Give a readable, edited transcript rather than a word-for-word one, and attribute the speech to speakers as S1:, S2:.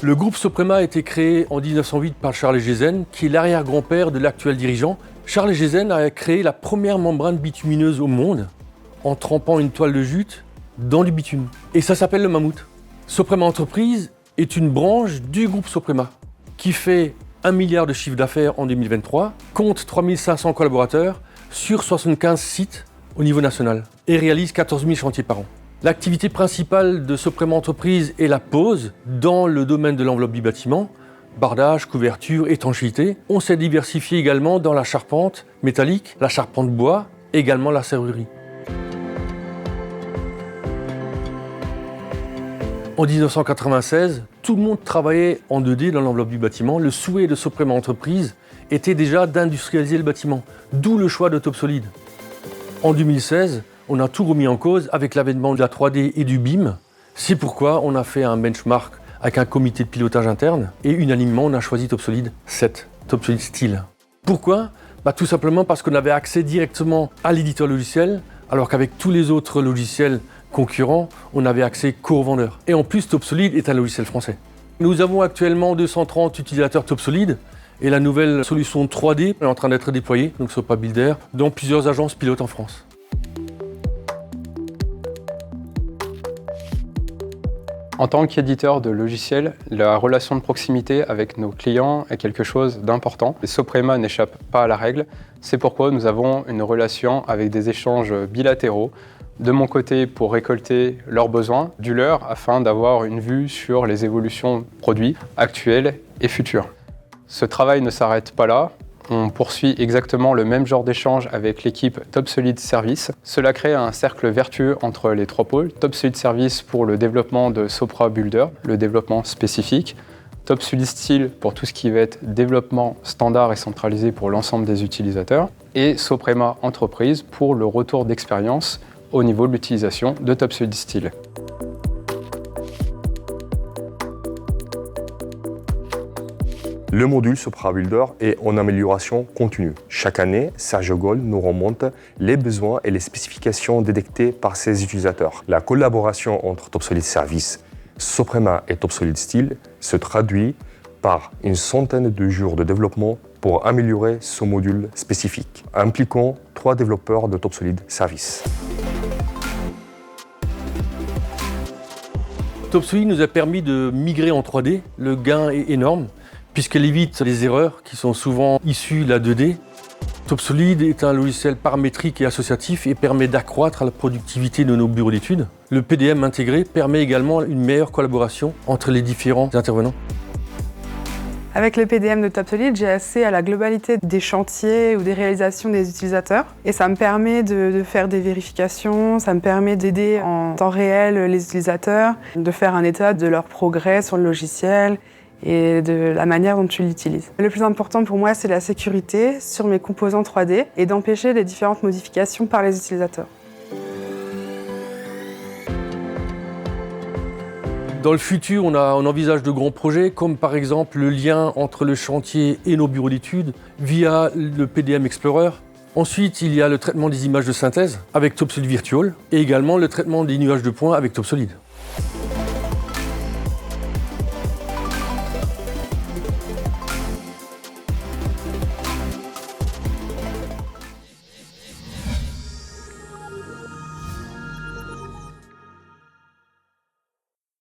S1: Le groupe Soprema a été créé en 1908 par Charles Egezen, qui est l'arrière-grand-père de l'actuel dirigeant. Charles Egezen a créé la première membrane bitumineuse au monde en trempant une toile de jute dans du bitume. Et ça s'appelle le mammouth. Soprema Entreprises est une branche du groupe Soprema qui fait 1 milliard de chiffre d'affaires en 2023, compte 3500 collaborateurs sur 75 sites au niveau national et réalise 14 000 chantiers par an. L'activité principale de Soprema Entreprises est la pose dans le domaine de l'enveloppe du bâtiment, bardage, couverture, étanchéité. On s'est diversifié également dans la charpente métallique, la charpente bois, également la serrurerie. En 1996, tout le monde travaillait en 2D dans l'enveloppe du bâtiment. Le souhait de Soprema Entreprises était déjà d'industrialiser le bâtiment, d'où le choix de Topsolid. En 2016, on a tout remis en cause avec l'avènement de la 3D et du BIM. C'est pourquoi on a fait un benchmark avec un comité de pilotage interne et unanimement on a choisi Topsolid 7, Topsolid Steel. Pourquoi ? Tout simplement parce qu'on avait accès directement à l'éditeur logiciel, alors qu'avec tous les autres logiciels concurrents, on avait accès qu'aux vendeurs. Et en plus, Topsolid est un logiciel français. Nous avons actuellement 230 utilisateurs Topsolid et la nouvelle solution 3D est en train d'être déployée, donc Sopra Builder, dans plusieurs agences pilotes en France.
S2: En tant qu'éditeur de logiciels, la relation de proximité avec nos clients est quelque chose d'important. Soprema n'échappe pas à la règle, c'est pourquoi nous avons une relation avec des échanges bilatéraux, de mon côté pour récolter leurs besoins, du leur afin d'avoir une vue sur les évolutions produits actuels et futurs. Ce travail ne s'arrête pas là. On poursuit exactement le même genre d'échange avec l'équipe Topsolid Service. Cela crée un cercle vertueux entre les trois pôles. Topsolid Service pour le développement de Sopra Builder, le développement spécifique. Topsolid Steel pour tout ce qui va être développement standard et centralisé pour l'ensemble des utilisateurs. Et Soprema Entreprise pour le retour d'expérience au niveau de l'utilisation de Topsolid Steel.
S3: Le module Sopra Builder est en amélioration continue. Chaque année, Sergio Gol nous remonte les besoins et les spécifications détectées par ses utilisateurs. La collaboration entre Topsolid Service, Soprema et Topsolid Steel se traduit par une centaine de jours de développement pour améliorer ce module spécifique, impliquant 3 développeurs de Topsolid Service.
S1: Topsolid nous a permis de migrer en 3D. Le gain est énorme, puisqu'elle évite les erreurs qui sont souvent issues de la 2D. Topsolid est un logiciel paramétrique et associatif et permet d'accroître la productivité de nos bureaux d'études. Le PDM intégré permet également une meilleure collaboration entre les différents intervenants.
S4: Avec le PDM de Topsolid, j'ai accès à la globalité des chantiers ou des réalisations des utilisateurs. Et ça me permet de faire des vérifications, ça me permet d'aider en temps réel les utilisateurs, de faire un état de leur progrès sur le logiciel et de la manière dont tu l'utilises. Le plus important pour moi, c'est la sécurité sur mes composants 3D et d'empêcher les différentes modifications par les utilisateurs.
S1: Dans le futur, on envisage de grands projets, comme par exemple le lien entre le chantier et nos bureaux d'études via le PDM Explorer. Ensuite, il y a le traitement des images de synthèse avec Topsolid Virtual et également le traitement des nuages de points avec Topsolid.